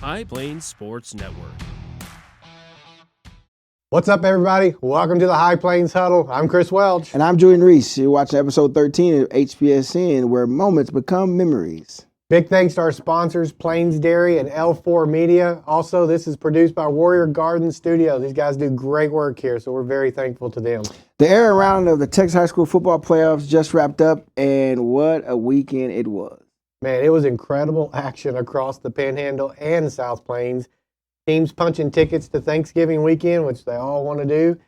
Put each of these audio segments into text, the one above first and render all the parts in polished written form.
High Plains Sports Network. What's up, everybody? Welcome to the High Plains Huddle. I'm Chris Welch. And I'm Julian Reese. You're watching episode 13 of HPSN, where moments become memories. Big thanks to our sponsors, Plains Dairy and L4 Media. Also, this is produced by Warrior Garden Studio. These guys do great work here, so we're very thankful to them. The air round of the Texas High School football playoffs just wrapped up, and what a weekend it was. Man, it was incredible action across the Panhandle and South Plains. Teams punching tickets to Thanksgiving weekend, which they all want to do.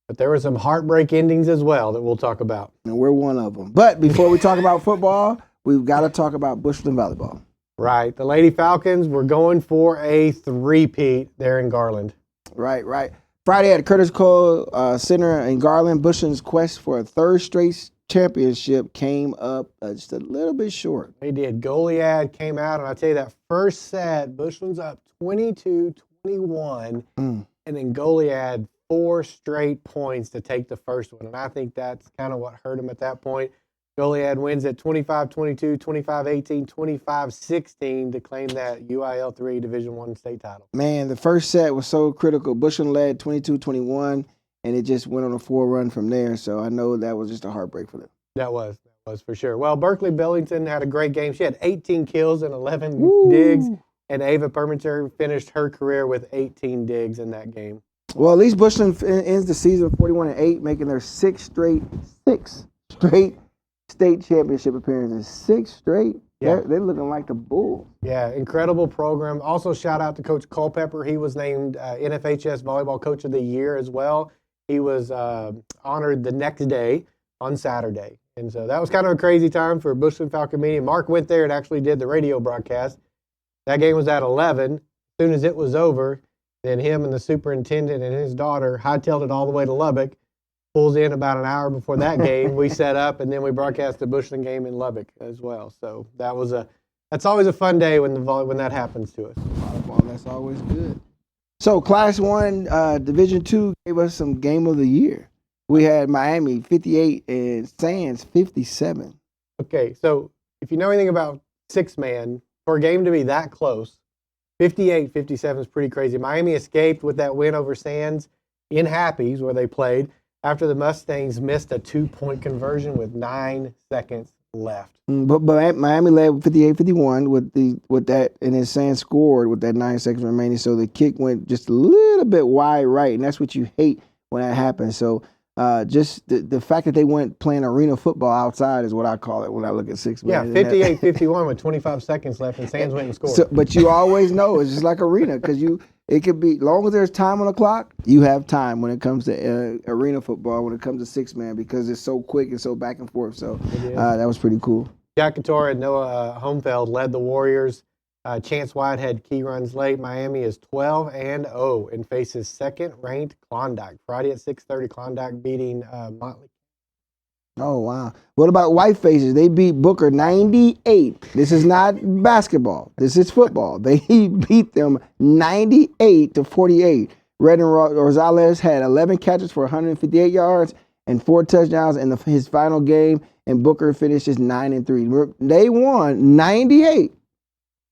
But there were some heartbreak endings as well that we'll talk about. And we're one of them. But before we talk about football, we've got to talk about Bushland Volleyball. Right. The Lady Falcons were going for a three-peat there in Garland. Right. Friday at Curtis Cole Center in Garland, Bushland's quest for a third straight championship came up just a little bit short. They did. Goliad came out, and I tell you that first set, Bushland's up 22-21, and then Goliad 4 straight points to take the first one. And I think that's kind of what hurt them at that point. Goliad wins at 25-22, 25-18, 25-16 to claim that UIL3 Division I state title. Man, the first set was so critical. Bushland led 22-21. And it just went on a 4 run from there. So I know that was just a heartbreak for them. That was for sure. Well, Berkeley Billington had a great game. She had 18 kills and 11 digs. And Ava Permenter finished her career with 18 digs in that game. Well, at least Bushland ends the season 41-8, making their six straight state championship appearances. 6 straight. Yeah. They're looking like the Bulls. Yeah, incredible program. Also, shout out to Coach Culpepper. He was named NFHS Volleyball Coach of the Year as well. He was honored the next day on Saturday. And so that was kind of a crazy time for Bushland Falcon Media. Mark went there and actually did the radio broadcast. That game was at 11. As soon as it was over, then him and the superintendent and his daughter hightailed it all the way to Lubbock. Pulls in about an hour before that game. We set up, and then we broadcast the Bushland game in Lubbock as well. So that's always a fun day when that happens to us. Volleyball, that's always good. So Class 1 Division II gave us some game of the year. We had Miami 58 and Sands 57. Okay, so if you know anything about six-man, for a game to be that close, 58-57 is pretty crazy. Miami escaped with that win over Sands in Happy's where they played after the Mustangs missed a 2-point conversion with 9 seconds left. But Miami led 58-51 with that, and then Sands scored with that 9 seconds remaining. So the kick went just a little bit wide right, and that's what you hate when that happens. So just the fact that they went playing arena football outside is what I call it when I look at 6 man. Yeah, 58-51 with 25 seconds left, and Sands went and scored. So, but you always know it's just like arena because it could be, long as there's time on the clock, you have time when it comes to arena football, when it comes to 6 man, because it's so quick and so back and forth. So that was pretty cool. Jack Couture and Noah Homefeld led the Warriors. Chance White had key runs late. Miami is 12-0 and faces second-ranked Klondike. Friday at 6:30, Klondike beating Motley. Oh, wow. What about White Faces? They beat Booker 98. This is not basketball. This is football. They beat them 98-48. Redden Rosales had 11 catches for 158 yards and 4 touchdowns in his final game, and Booker finishes 9-3. They won 98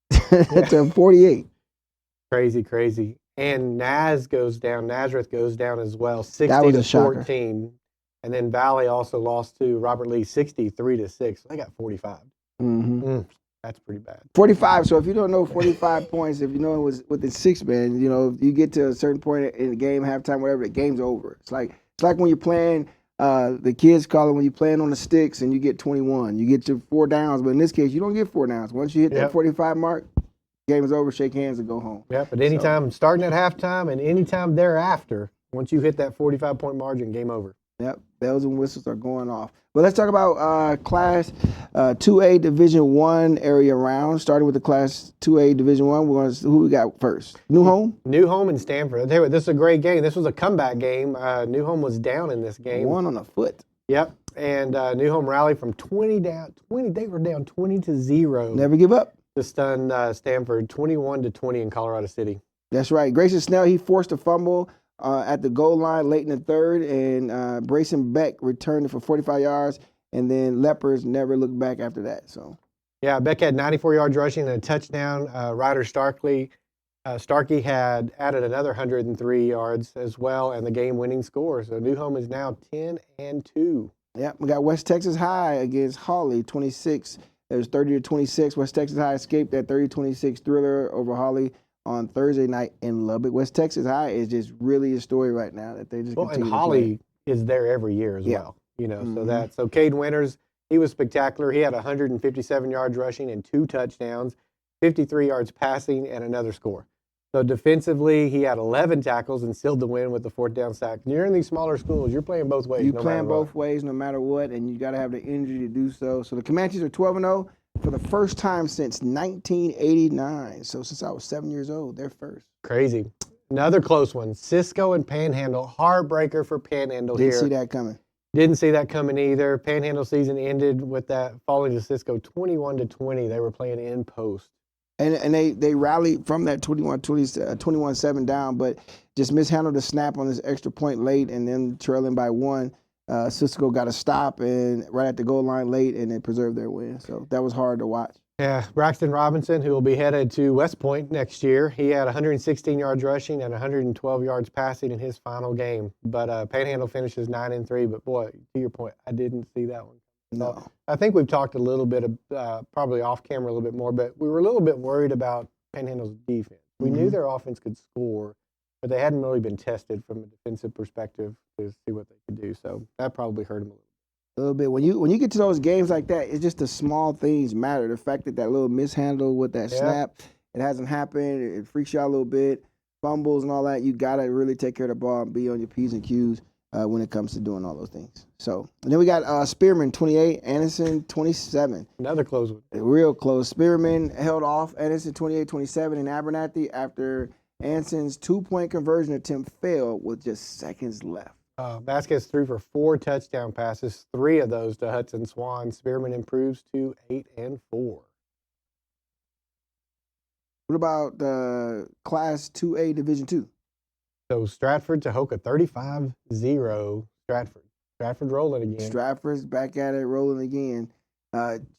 to 48. Crazy. And Nazareth goes down as well, 60-14. And then Valley also lost to Robert Lee 63-6. So they got 45. That's pretty bad. 45. So if you don't know 45 points, if you know it was with the 6 man, you get to a certain point in the game, halftime, whatever, the game's over. It's like when you're playing. The kids call it when you're playing on the sticks and you get 21. You get your 4 downs, but in this case, you don't get 4 downs. Once you hit that 45 mark, game is over, shake hands, and go home. Yeah, but anytime starting at halftime and anytime thereafter, once you hit that 45-point margin, game over. Yep, bells and whistles are going off. Well, let's talk about Class 2A Division I area round. Starting with the Class 2A Division I, who we got first? New Home? New Home and Stanford. I'll tell you what, this is a great game. This was a comeback game. New Home was down in this game. 1 on the foot. Yep, and New Home rallied from 20 down. They were down 20-0. Never give up. To stun Stanford 21-20 in Colorado City. That's right. Grayson Snell, he forced a fumble at the goal line late in the third, and Brayson Beck returned it for 45 yards, and then Lepers never looked back after that. So, yeah, Beck had 94 yards rushing and a touchdown. Ryder Starkley Starkey had added another 103 yards as well and the game-winning score. So Newhome is now 10-2. Yeah, we got West Texas High against Hawley, 26. It was 30-26. West Texas High escaped that 30-26 thriller over Hawley on Thursday night in Lubbock. West Texas High is just really a story right now that they just continue and to Hawley play. is there every year as well. So Cade Winters, he was spectacular. He had 157 yards rushing and 2 touchdowns, 53 yards passing, and another score. So defensively, he had 11 tackles and sealed the win with the 4th down sack. You're in these smaller schools. You're playing both ways. You're playing both ways no matter what, and you got to have the energy to do so. So the Comanches are 12-0 for the first time since 1989. So since I was 7 years old, they're first. Crazy. Another close one. Cisco and Panhandle. Heartbreaker for Panhandle here. Didn't see that coming. Didn't see that coming either. Panhandle season ended with that falling to Cisco 21-20. They were playing in post. And they rallied from that 21-7 down, but just mishandled the snap on this extra point late and then trailing by 1. Cisco got a stop and right at the goal line late, and it preserved their win. So that was hard to watch. Yeah, Braxton Robinson, who will be headed to West Point next year, he had 116 yards rushing and 112 yards passing in his final game. But Panhandle finishes 9-3. But boy, to your point, I didn't see that one. No. I think we've talked a little bit, probably off camera a little bit more, but we were a little bit worried about Panhandle's defense. We knew their offense could score, but they hadn't really been tested from a defensive perspective to see what they could do. So that probably hurt them a little bit. When you get to those games like that, it's just the small things matter. The fact that little mishandle with that snap, it hasn't happened. It freaks you out a little bit. Fumbles and all that. You got to really take care of the ball and be on your P's and Q's when it comes to doing all those things. So, and then we got Spearman 28, Anderson 27. Another close one. Real close. Spearman held off Anderson 28-27 in Abernathy after Anson's 2-point conversion attempt failed with just seconds left. Vasquez threw for 4 touchdown passes, 3 of those to Hudson Swan. Spearman improves to 8-4. What about the Class 2A Division II? So Stratford to Hoka 35-0. Stratford rolling again. Stratford's back at it, rolling again.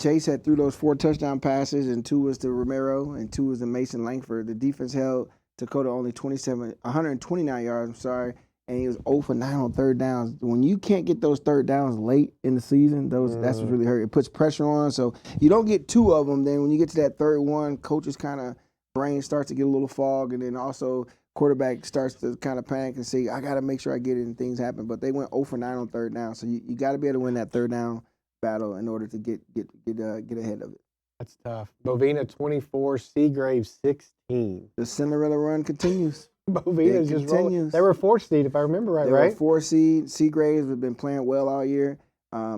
Chase had threw those 4 touchdown passes, and 2 was to Romero, and 2 was to Mason Langford. The defense held Dakota only 129 yards, and he was 0 for 9 on 3rd downs. When you can't get those 3rd downs late in the season, that's what really hurt. It puts pressure on, so you don't get 2 of them. Then when you get to that 3rd one, coach's kind of brain starts to get a little fog, and then also quarterback starts to kind of panic and say, I got to make sure I get it, and things happen. But they went 0 for 9 on 3rd down, so you got to be able to win that 3rd down battle in order to get ahead of it. That's tough. Bovina 24, Seagrave 16. The Cinderella run continues. Bovina's just rolling. They were 4th seed, if I remember right, they right? Were 4 seed. Seagraves have been playing well all year. But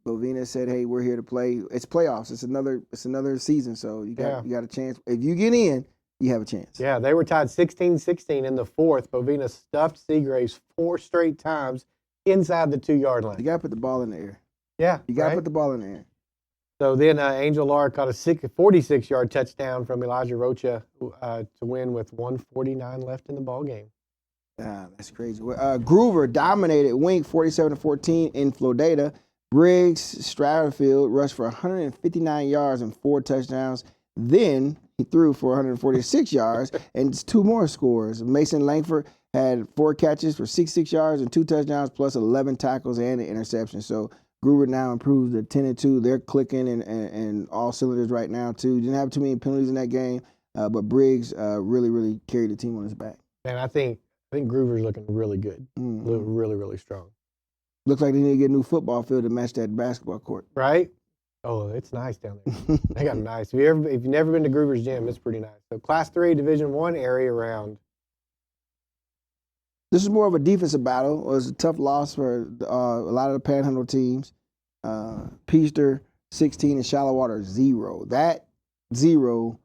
Bovina said, "Hey, we're here to play. It's playoffs. It's another season. So you got a chance. If you get in, you have a chance." Yeah, they were tied 16-16 in the 4th. Bovina stuffed Seagraves 4 straight times inside the 2-yard line. You got to put the ball in the air. Yeah, you got to put the ball in the air. So then Angel Lara caught a 46-yard touchdown from Elijah Rocha to win with 1:49 left in the ball game. That's crazy. Groover dominated Wink 47-14 in Florida. Briggs Stratfield rushed for 159 yards and 4 touchdowns. Then he threw for 146 yards and 2 more scores. Mason Langford had 4 catches for 66 yards and 2 touchdowns, plus 11 tackles and an interception. So Groover now improves to 10-2. They're clicking and all cylinders right now too. Didn't have too many penalties in that game, but Briggs really carried the team on his back. And I think Groover's looking really good, really strong. Looks like they need to get a new football field to match that basketball court. Right? Oh, it's nice down there. They got nice. If you've never been to Groover's gym, it's pretty nice. So Class 3 Division I area round. This is more of a defensive battle. It was a tough loss for a lot of the Panhandle teams. Peaster 16 and Shallow Water 0. That 0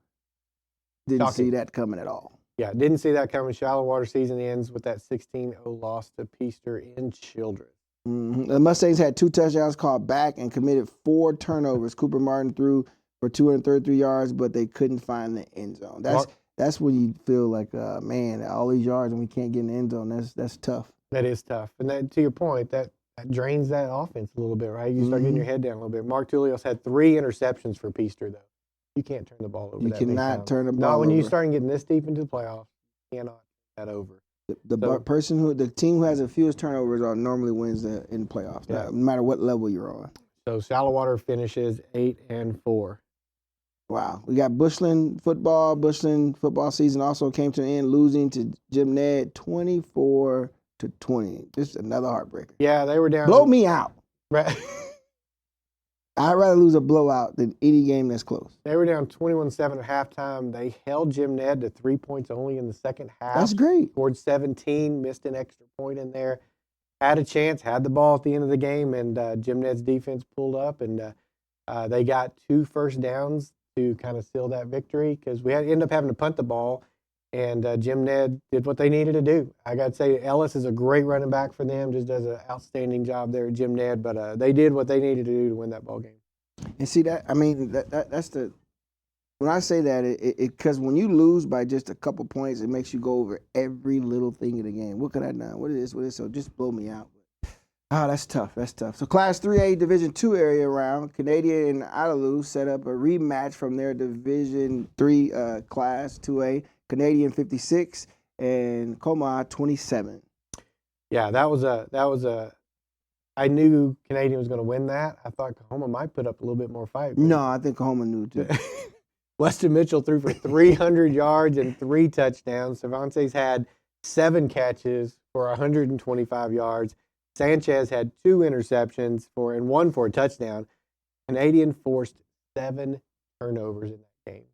didn't see that coming at all. Yeah, didn't see that coming. Shallow Water season ends with that 16-0 loss to Peaster in Children. The Mustangs had 2 touchdowns called back and committed 4 turnovers. Cooper Martin threw for 233 yards, but they couldn't find the end zone. That's when you feel like, man, all these yards and we can't get in the end zone. That's tough. That is tough. And that, to your point, that drains that offense a little bit, right? You start getting your head down a little bit. Mark Tullios had 3 interceptions for Peaster, though. You can't turn the ball over. You that big cannot time. turn the ball Not when you over. start getting this deep into the playoffs. You cannot turn that over. The team who has the fewest turnovers normally wins in the playoffs, Yeah. no matter what level you're on. So Shallow Water finishes 8-4. Wow. We got Bushland football. Bushland football season also came to an end, losing to Jim Ned 24-20. This is another heartbreaker. Yeah, they were down. Blow me out. Right. I'd rather lose a blowout than any game that's close. They were down 21-7 at halftime. They held Jim Ned to 3 points only in the second half. That's great. Scored 17, missed an extra point in there. Had a chance, had the ball at the end of the game, and Jim Ned's defense pulled up, and they got 2 first downs to kind of seal that victory because we ended up having to punt the ball, and Jim Ned did what they needed to do. I got to say, Ellis is a great running back for them, just does an outstanding job there at Jim Ned, but they did what they needed to do to win that ball game. And see that, I mean, that's the, when I say that, because when you lose by just a couple points, it makes you go over every little thing in the game. What could I done? What is this? So just blow me out. Oh, that's tough. That's tough. So Class 3A Division II area round, Canadian and Idalou set up a rematch from their Division III Class 2A. Canadian 56 and Coma 27. Yeah, that was a. I knew Canadian was going to win that. I thought Kahoma might put up a little bit more fight. No, I think Kahoma knew too. Weston Mitchell threw for 300 yards and 3 touchdowns. Cervantes had 7 catches for 125 yards. Sanchez had 2 interceptions and 1 for a touchdown. Canadian forced 7 turnovers in that game.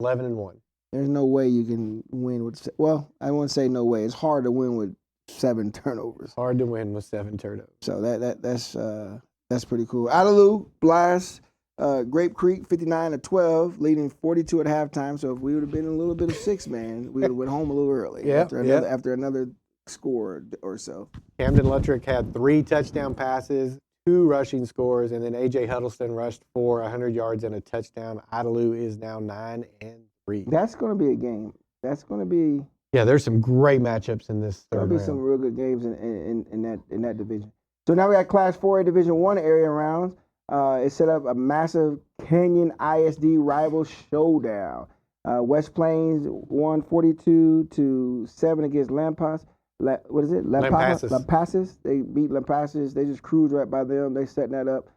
11-1. There's no way you can win with. Well, I won't say no way. It's hard to win with 7 turnovers. Hard to win with 7 turnovers. So that's pretty cool. Idalou Blast, Grape Creek 59-12, leading 42 at halftime. So if we would have been a little bit of 6-man, we would have went home a little early. After another score or so. Camden Luttrick had 3 touchdown passes, 2 rushing scores, and then A.J. Huddleston rushed for 100 yards and a touchdown. Idalou is now 9-3. That's going to be a game. That's going to be. Yeah, there's some great matchups in this third round. There'll be some real good games in that division. So now we got Class 4A Division 1 area rounds. It set up a massive Canyon ISD rival showdown. West Plains won 42-7 against Lampasas. What is it? Lampasas. They beat Lampasas. They just cruised right by them. They setting that up.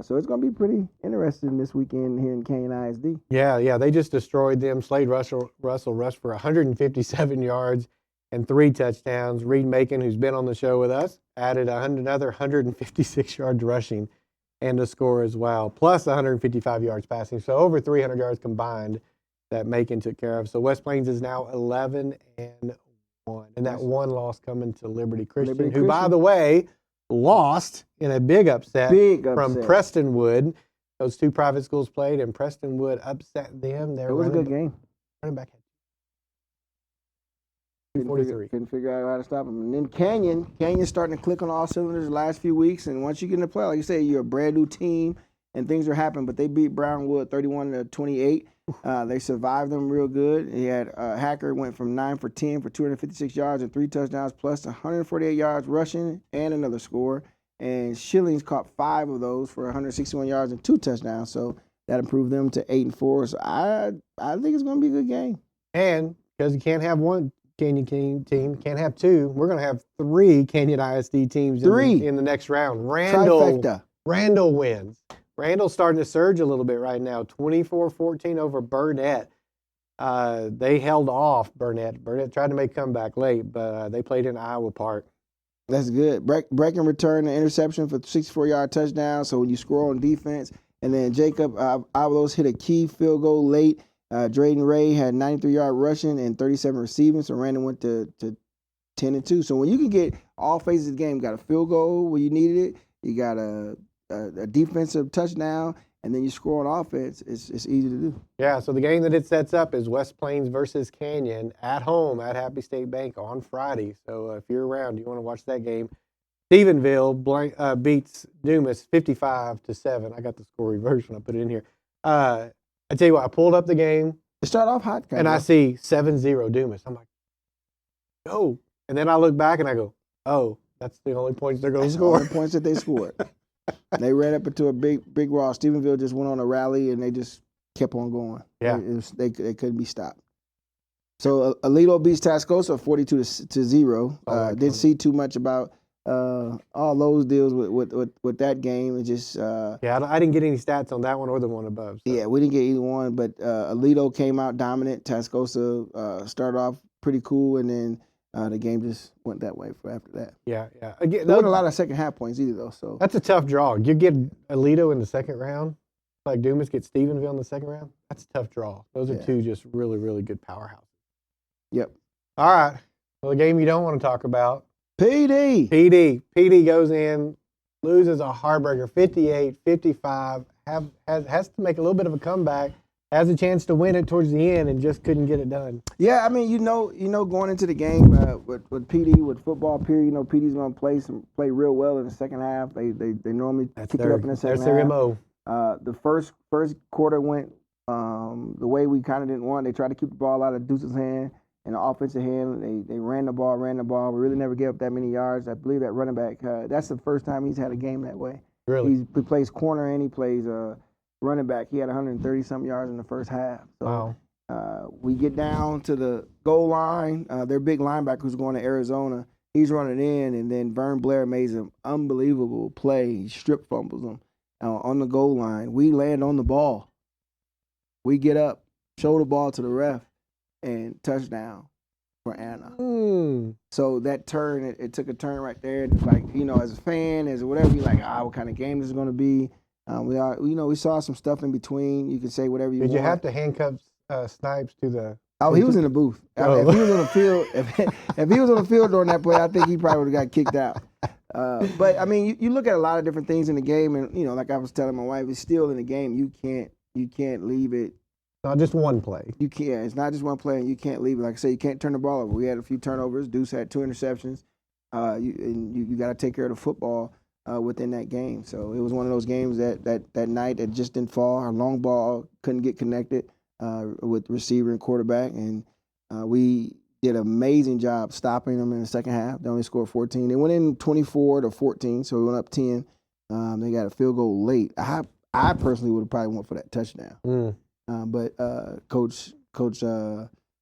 So it's going to be pretty interesting this weekend here in Canyon ISD. Yeah. They just destroyed them. Slade Russell rushed for 157 yards and 3 touchdowns. Reed Macon, who's been on the show with us, added another 156 yards rushing and a score as well, plus 155 yards passing. So over 300 yards combined that Macon took care of. So West Plains is now 11-1. And that one loss coming to Liberty Christian, who, by the way, lost in a big upset from Prestonwood. Those 2 private schools played, and Prestonwood upset them. It was a good game. Running back had 243. Couldn't figure out how to stop them. And then Canyon's starting to click on all cylinders the last few weeks. And once you get in the play, like you say, you're a brand new team and things are happening. But they beat Brownwood 31-28. They survived them real good. He had Hacker went from 9 for 10 for 256 yards and 3 touchdowns, plus 148 yards rushing and another score. And Shillings caught 5 of those for 161 yards and 2 touchdowns. So that improved them to 8-4. So I think it's going to be a good game. And because you can't have one Canyon team, can't have 2. We're going to have 3 Canyon ISD teams in the next round. Randall wins. Randall's starting to surge a little bit right now, 24-14 over Burnett. They held off Burnett. Burnett tried to make a comeback late, but they played in Iowa Park. That's good. Brecken returned an interception for 64-yard touchdown, so when you score on defense. And then Jacob Avalos hit a key field goal late. Drayden Ray had 93-yard rushing and 37 receiving, so Randall went to 10-2. So when you can get all phases of the game, you got a field goal where you needed it, you got a defensive touchdown, and then you score on offense, it's easy to do. Yeah, so the game that it sets up is West Plains versus Canyon at home at Happy State Bank on Friday. So if you're around, you want to watch that game. Stephenville beats Dumas 55-7. I got the score reversed when I put it in here. I tell you what, I pulled up the game. It started off hot. I see 7-0 Dumas. I'm like, no. And then I look back and I go, oh, that's the only points they're going to score. The only points that they scored. They ran up into a big wall. Stephenville just went on a rally, and they just kept on going. Yeah. They couldn't be stopped. So Alito beats Tascosa 42-0. Didn't see too much about all those deals with that game. It just yeah, I didn't get any stats on that one or the one above. So. Yeah, we didn't get either one, but Alito came out dominant. Tascosa started off pretty cool, and then the game just went that way for after that. Yeah. Again, There wasn't a lot of second half points either, though. So that's a tough draw. You get Alito in the second round, like Dumas gets Stephenville in the second round. That's a tough draw. Those are two just really, really good powerhouses. Yep. All right. Well, the game you don't want to talk about. PD. PD goes in, loses a heartbreaker, 58-55. Has to make a little bit of a comeback. Has a chance to win it towards the end and just couldn't get it done. Yeah, I mean, you know, going into the game with PD, with football period, PD's going to play real well in the second half. They normally kick it up in the second half. That's their MO. The first quarter went the way we kind of didn't want. They tried to keep the ball out of Deuce's hand. In the offensive hand, they ran the ball. We really never gave up that many yards. I believe that running back, that's the first time he's had a game that way. Really? He plays corner and he plays running back. He had 130-something yards in the first half. So, wow. We get down to the goal line. Their big linebacker who's going to Arizona, he's running in, and then Vern Blair made an unbelievable play. He strip fumbles him on the goal line. We land on the ball. We get up, show the ball to the ref, and touchdown for Anna. So that turn, it took a turn right there. It's like, as a fan, as whatever, you're like, what kind of game this is going to be. We saw some stuff in between. You can say whatever you want. Did you have to handcuff Snipes to the? Oh, he was in the booth. Oh. If he was on the field, if he was on the field during that play, I think he probably would have got kicked out. But I mean, you look at a lot of different things in the game, and like I was telling my wife, it's still in the game. You can't leave it. Not just one play. You can't. It's not just one play, and you can't leave it. Like I say, you can't turn the ball over. We had a few turnovers. Deuce had 2 interceptions. You got to take care of the football within that game. So it was one of those games that night that just didn't fall. Our long ball couldn't get connected with receiver and quarterback, and we did an amazing job stopping them in the second half. They only scored 14. They went in 24-14, so we went up 10. They got a field goal late. I personally would have probably went for that touchdown. But Coach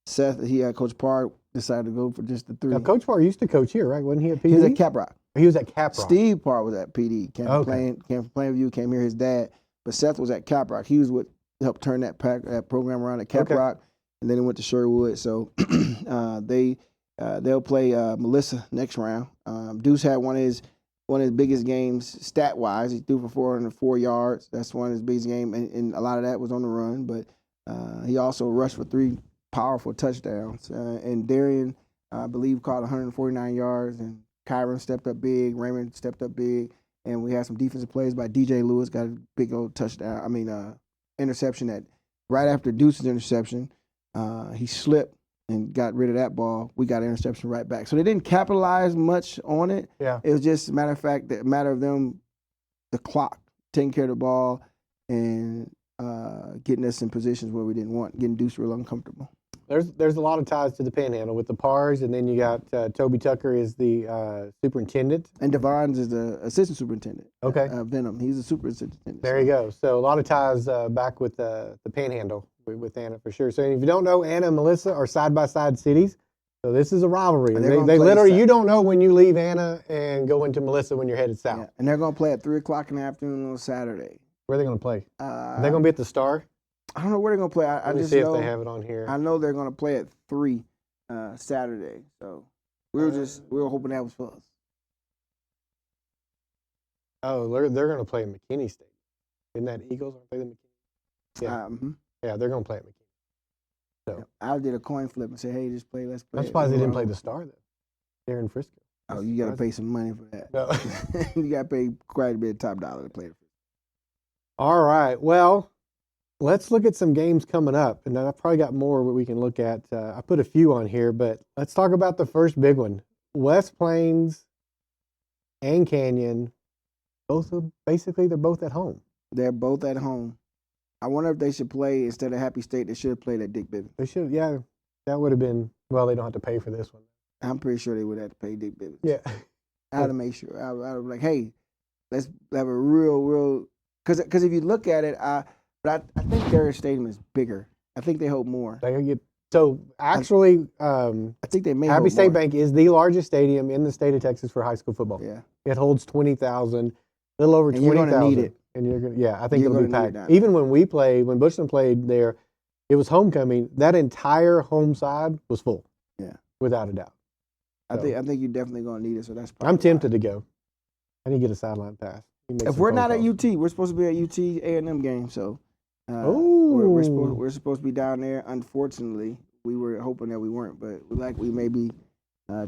Seth, Coach Parr decided to go for just the 3. Now, Coach Parr used to coach here, right? Wasn't he at PD? He was at Caprock. He was at Caprock. Steve Parr was at PD. Came from Plainview, came here, his dad. But Seth was at Caprock. He was what helped turn that program around at Caprock, and then he went to Sherwood. So they'll play Melissa next round. Deuce had one of his biggest games stat-wise. He threw for 404 yards. That's one of his biggest games, and a lot of that was on the run. But he also rushed for 3 powerful touchdowns. And Darian, I believe, caught 149 yards, and Kyron stepped up big. Raymond stepped up big. And we had some defensive plays by DJ Lewis, got a big old interception that right after Deuce's interception, he slipped and got rid of that ball. We got an interception right back. So they didn't capitalize much on it. Yeah. It was just a matter of them, the clock, taking care of the ball and getting us in positions where we didn't want, getting Deuce real uncomfortable. There's a lot of ties to the Panhandle with the Pars, and then you got Toby Tucker is the superintendent. And Devon's is the assistant superintendent. Okay. Venom, he's the superintendent. There you go. So a lot of ties back with the Panhandle with Anna for sure. So if you don't know, Anna and Melissa are side-by-side cities. So this is a rivalry. They literally, you don't know when you leave Anna and go into Melissa when you're headed south. Yeah. And they're going to play at 3 o'clock in the afternoon on Saturday. Where are they going to play? Are they going to be at the Star? I don't know where they're going to play. Let me see if they have it on here. I know they're going to play at 3 Saturday. So we were hoping that was for us. Oh, they're going to play in McKinney Stadium. Isn't that Eagles? Aren't they the McKinney? Yeah. Yeah, they're going to play at McKinney. So I did a coin flip and said, hey, let's play. I'm surprised they didn't play the Star, though. They're in Frisco. Oh, you got to pay some money for that. No. You got to pay quite a bit of top dollar to play the Frisco. All right. Well, let's look at some games coming up. And I've probably got more we can look at. I put a few on here, but let's talk about the first big one. West Plains and Canyon, they're both at home. They're both at home. I wonder if they should play, instead of Happy State, they should have played at Dick Bivens. They should, yeah. That would have been, well, they don't have to pay for this one. I'm pretty sure they would have to pay Dick Bivens. Yeah. I had to make sure. I was like, hey, let's have a real because if you look at it, but I think their stadium is bigger. I think they hold more. So actually, I think they may Happy hold State more. Bank is the largest stadium in the state of Texas for high school football. Yeah, It holds 20,000, a little over and you're 20,000. gonna need it. And you're gonna, I think You're it'll be gonna need it packed. down Even when Bushland played there, it was homecoming. That entire home side was full. Yeah, without a doubt. I think you're definitely gonna need it. So that's. I'm tempted to go. I need to get a sideline pass. If we're not at UT, we're supposed to be at UT A&M game. So, we're supposed to be down there. Unfortunately, we were hoping that we weren't, but we may be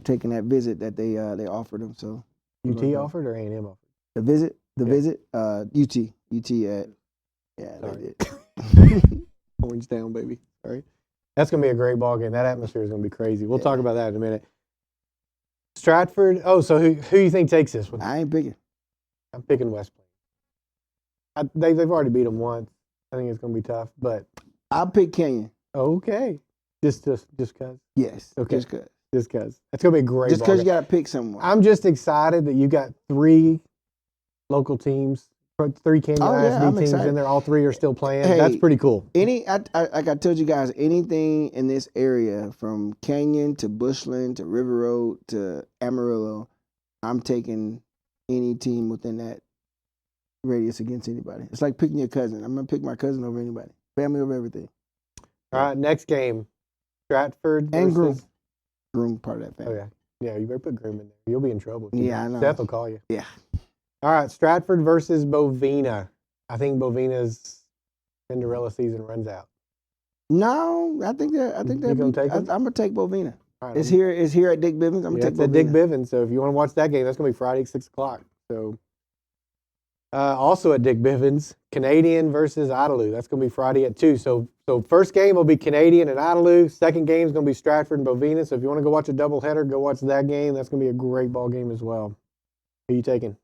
taking that visit that they offered them. So UT offered or A&M offered? The visit, UT at they did. Orange down, baby. Sorry. That's gonna be a great ball game. That atmosphere is gonna be crazy. We'll talk about that in a minute. Stratford. Oh, so who you think takes this one? I ain't picking. I'm picking West Plains. They've already beat them once. I think it's gonna be tough, but I'll pick Kenyon. Okay. Just cause. Yes. Okay. Just cause. Just cause. It's gonna be a great. Just ball cause game. you gotta pick someone. I'm just excited that you got 3 local teams, 3 Canyon ISD teams in there. All 3 are still playing. Hey, that's pretty cool. Like I told you guys, anything in this area from Canyon to Bushland to River Road to Amarillo, I'm taking any team within that radius against anybody. It's like picking your cousin. I'm gonna pick my cousin over anybody. Family over everything. All right, next game, Stratford and versus Groom part of that family. Oh yeah, you better put Groom in there. You'll be in trouble. Yeah, I know. Seth will call you. Yeah. All right, Stratford versus Bovina. I think Bovina's Cinderella season runs out. No, I think they're. I'm gonna take Bovina. Right, it's here at Dick Bivens. I'm gonna take Bovina. At Dick Bivens. So if you want to watch that game, that's gonna be Friday at 6:00. So also at Dick Bivens, Canadian versus Idalou. That's gonna be Friday at 2. So first game will be Canadian and Idalou. Second game is gonna be Stratford and Bovina. So if you want to go watch a doubleheader, go watch that game. That's gonna be a great ball game as well. Who are you taking?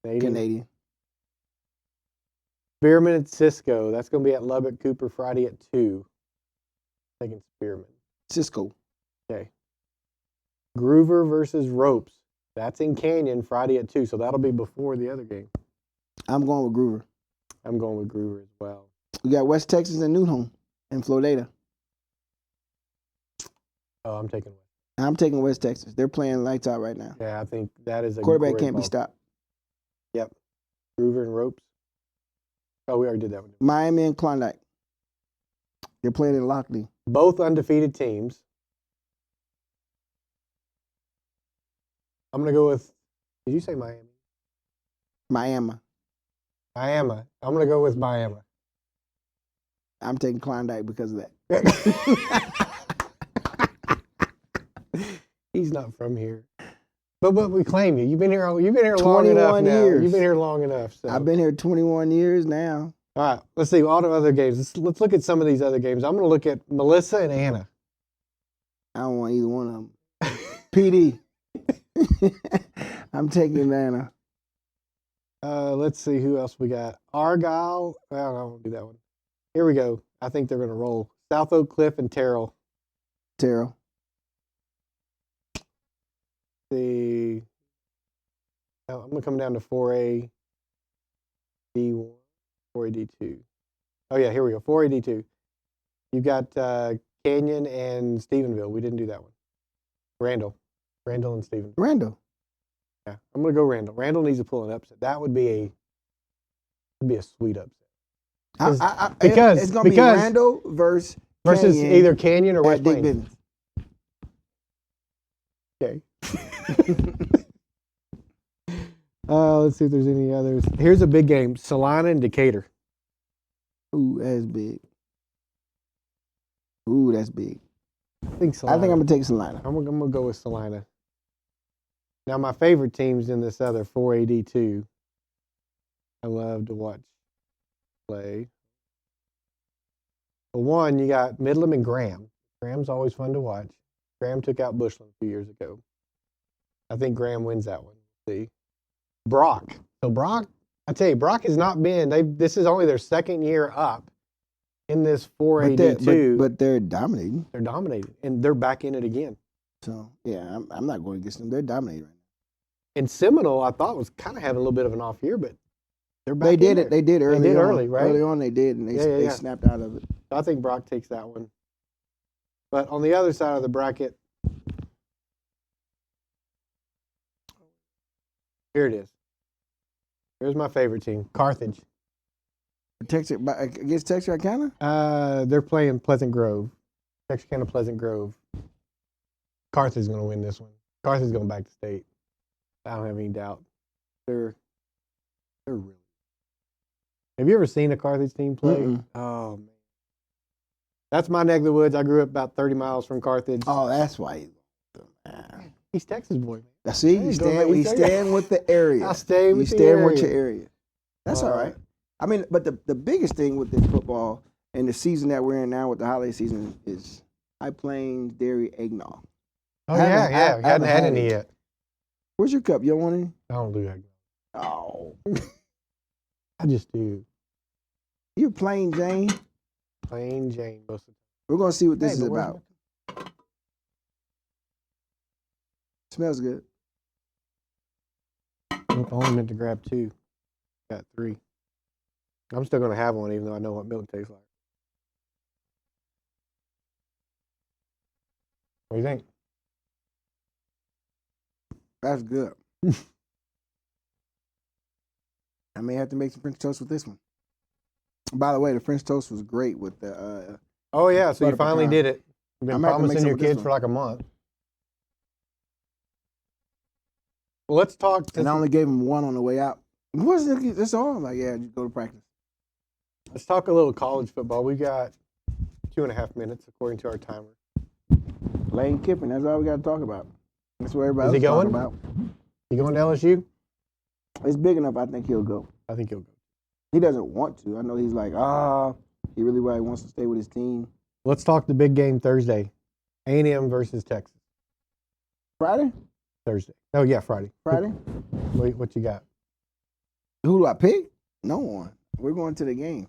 Canadian. Spearman and Cisco. That's going to be at Lubbock Cooper Friday at 2. Taking Spearman. Cisco. Okay. Groover versus Ropes. That's in Canyon Friday at 2. So that'll be before the other game. I'm going with Groover. I'm going with Groover as well. We got West Texas and Newhome and Florida. Oh, I'm taking West. I'm taking West Texas. They're playing lights out right now. Yeah, I think that is a quarterback can't be stopped. Yep. Groover and Ropes. Oh, we already did that one. Miami and Klondike. They're playing in Lockley. Both undefeated teams. I'm going to go with, did you say Miami? Miami. I'm going to go with Miami. I'm taking Klondike because of that. He's not from here. But we claim you. You've been here long enough now. Years. You've been here long enough. So. I've been here 21 years now. All right, let's see all the other games. Let's look at some of these other games. I'm going to look at Melissa and Anna. I don't want either one of them. PD. I'm taking Anna. Let's see who else we got. Argyle. Well, I won't do that one. Here we go. I think they're going to roll. South Oak Cliff and Terrell. I'm going to come down to 4A D1, 4A D2. Oh, yeah, here we go. 4A D2. You've got Canyon and Stephenville. We didn't do that one. Randall and Stephenville. Randall. Yeah, I'm going to go Randall. Randall needs to pull an upset. That would be a sweet upset. Because it's going to be Randall versus either Canyon or West Plains. Okay. Let's see if there's any others. Here's a big game. Salina and Decatur. Ooh, that's big. Ooh, that's big. I think I'm going to take Salina. I'm going to go with Salina. Now, my favorite team's in this other 4AD2. I love to watch play. For one, you got Midland and Graham. Graham's always fun to watch. Graham took out Bushland a few years ago. I think Graham wins that one. See? Brock. So Brock, I tell you, Brock has not been, this is only their second year up in this 4AD2. But they're dominating. They're dominating, and they're back in it again. So, yeah, I'm not going against them. They're dominating right And Seminole, I thought, was kind of having a little bit of an off year, but they're back. They did in it. They did early. They did on. early, right? Early on, they did, and they snapped out of it. I think Brock takes that one. But on the other side of the bracket, here it is. Here's my favorite team, Carthage. Against Texarkana? They're playing Pleasant Grove. Texarkana, Pleasant Grove. Carthage is going to win this one. Carthage is going back to state. I don't have any doubt. They're really. Have you ever seen a Carthage team play? Mm-mm. Oh man, that's my neck of the woods. I grew up about 30 miles from Carthage. Oh, that's why. He's Texas boy, man. See, you stand with the area. I stay with you the area. stand with your area. That's all right. I mean, but the biggest thing with this football and the season that we're in now with the holiday season is High Plains Dairy Eggnog. Oh yeah. I haven't had any yet. Where's your cup? You don't want any? I don't do eggnog. Oh. I just do. You're plain Jane. Plain Jane most of the time. We're gonna see what this is about. Smells good. I only meant to grab 2. Got 3. I'm still gonna have one, even though I know what milk tastes like. What do you think? That's good. I may have to make some French toast with this one. By the way, the French toast was great with the. Oh yeah, so you butter finally pecan. did it. You've been I'm gonna have to make promising some your of this kids one. for like a month. Well, let's talk. And I only gave him one on the way out. That's all. I'm like, yeah, just go to practice. Let's talk a little college football. We got 2.5 minutes according to our timer. Lane Kiffin. That's all we got to talk about. That's what everybody Is he else is going? talking about. You going to LSU? It's big enough. I think he'll go. I think he'll go. He doesn't want to. I know he's like, he really wants to stay with his team. Let's talk the big game Thursday. A&M versus Texas. Friday? Thursday. Oh yeah, Friday. Friday? What you got? Who do I pick? No one. We're going to the game.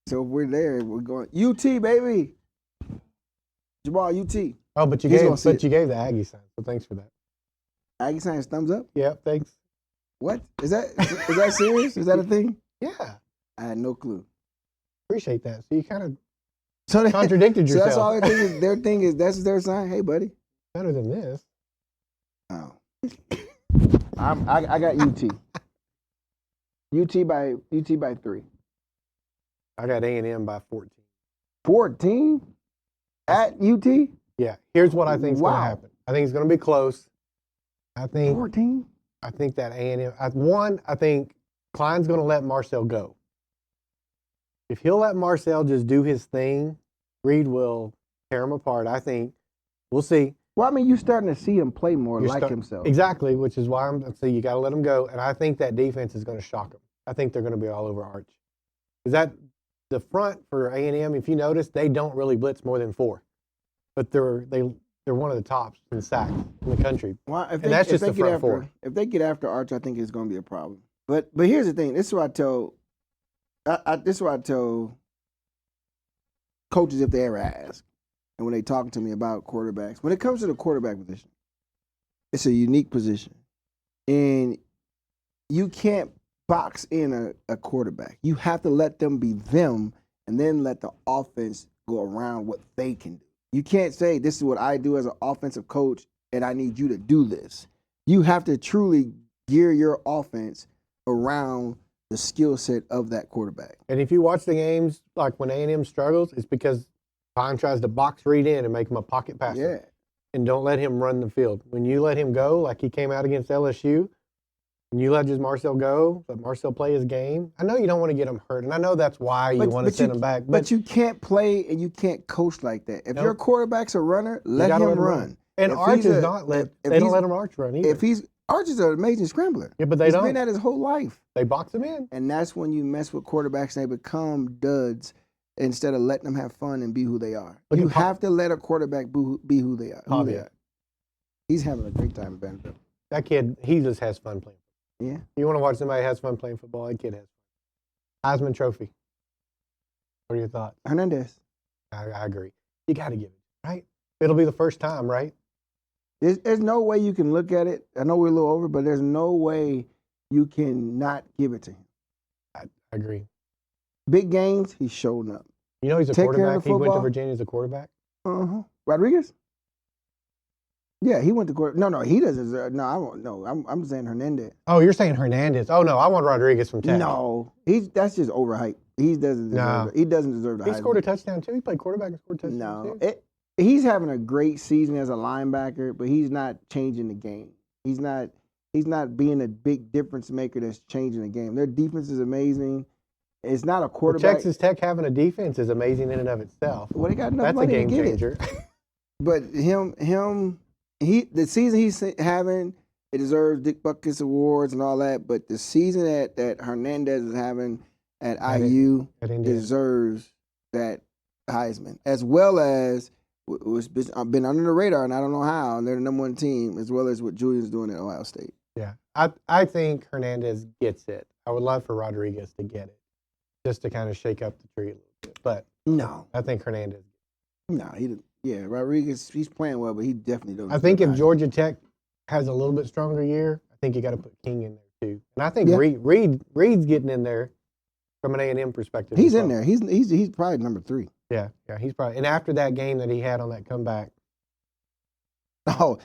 So if we're there, we're going UT, baby. Jamal, UT. Oh, but you He's gave gonna see the Aggie sign. So thanks for that. Aggie signs thumbs up? Yeah, thanks. What? Is that serious? Is that a thing? Yeah, I had no clue. appreciate that. So you kind of So contradicted so yourself. that's all their thing is that's their sign. Hey, buddy. Better than this. Oh. I got UT. UT by 3. I got A&M by 14. 14? At UT? Yeah. Here's what I think is going to Wow. happen. I think it's going to be close. I think 14? that A&M. I think Klein's going to let Marcel go. If he'll let Marcel just do his thing, Reed will tear him apart. I think. We'll see. Well, I mean, you're starting to see him play more like himself. Exactly, which is why I'm saying you got to let him go. And I think that defense is going to shock him. I think they're going to be all over Arch. Is that the front for A&M? If you notice, they don't really blitz more than 4, but they're one of the tops in sacks in the country. Well, And that's just the front 4. If they get after Arch, I think it's going to be a problem. But here's the thing. This is what I tell coaches if they ever ask, and when they talk to me about quarterbacks. When it comes to the quarterback position, it's a unique position, and you can't box in a quarterback. You have to let them be them, and then let the offense go around what they can do. You can't say, this is what I do as an offensive coach, and I need you to do this. You have to truly gear your offense around the skill set of that quarterback. And if you watch the games, like when A&M struggles, it's because Pine tries to box Reed in and make him a pocket passer. Yeah. And don't let him run the field. When you let him go, like he came out against LSU, and you let just Marcel go, let Marcel play his game, I know you don't want to get him hurt, and I know that's why you want to send him back. But you can't play and you can't coach like that. If your quarterback's a runner, let him run. And Arch is not they don't let him Arch run either. Arch is an amazing scrambler. Yeah, but He's been that his whole life. They box him in. And that's when you mess with quarterbacks and they become duds instead of letting them have fun and be who they are. You have to let a quarterback be who they are. He's having a great time at Vanderbilt. That kid, he just has fun playing. Yeah. You want to watch somebody has fun playing football, that kid has fun. Heisman Trophy. What are your thoughts? Hernandez. I agree. You got to give it, right? It'll be the first time, right? There's no way you can look at it. I know we're a little over, but there's no way you can not give it to him. I agree. Big games, he's showing up. You know he's a Take care of quarterback. the He went to football. Virginia as a quarterback. Rodriguez? Yeah, he went to court. No, he doesn't deserve. No, I won't. No, I'm saying Hernandez. Oh, you're saying Hernandez. Oh, no, I want Rodriguez from Tech. No, that's just overhyped. He doesn't deserve. He doesn't deserve the. He Heisman. scored a touchdown too. He played quarterback and scored a touchdown too. He's having a great season as a linebacker, but he's not changing the game. He's not being a big difference maker that's changing the game. Their defense is amazing. It's not a quarterback. Well, Texas Tech having a defense is amazing in and of itself. Well, they got enough That's money a game to get changer. it. But the season he's having, it deserves Dick Butkus awards and all that. But the season that Hernandez is having at IU deserves that Heisman, as well as what's been under the radar, and I don't know how, and they're the number one team, as well as what Julian's doing at Ohio State. Yeah, I think Hernandez gets it. I would love for Rodriguez to get it, just to kind of shake up the tree a little bit. But no, I think Hernandez. No, he didn't. Yeah, Rodriguez, he's playing well, but he definitely doesn't. I think if Georgia Tech has a little bit stronger year, I think you got to put King in there too. And I think Reed's getting in there from an A&M perspective. He's in there. He's probably number 3. Yeah, he's probably. And after that game that he had on that comeback. Oh,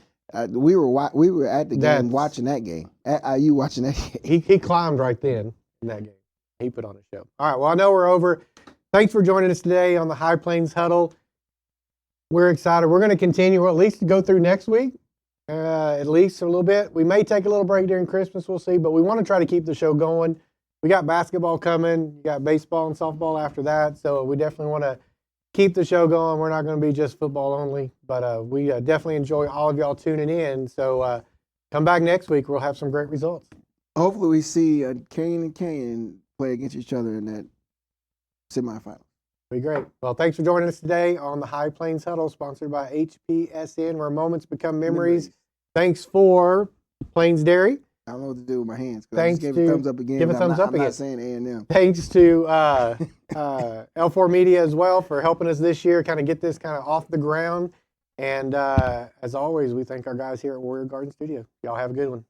we were at the game watching that game. At IU watching that game. He climbed right then in that game. He put on a show. All right, well, I know we're over. Thanks for joining us today on the High Plains Huddle. We're excited. We're going to continue, or at least go through next week, at least a little bit. We may take a little break during Christmas, we'll see, but we want to try to keep the show going. We got basketball coming. You got baseball and softball after that, so we definitely want to keep the show going. We're not going to be just football only, but we definitely enjoy all of y'all tuning in. So come back next week. We'll have some great results. Hopefully we see Kane and Kane play against each other in that semifinal. Be great. Well, thanks for joining us today on the High Plains Huddle, sponsored by HPSN, where moments become memories. Thanks for Plains Dairy. I don't know what to do with my hands. Thanks I just gave a thumbs up again. Give a thumbs up I'm again. not saying A&M. Thanks to L4 Media as well for helping us this year, kind of get this kind of off the ground. And as always, we thank our guys here at Warrior Garden Studio. Y'all have a good one.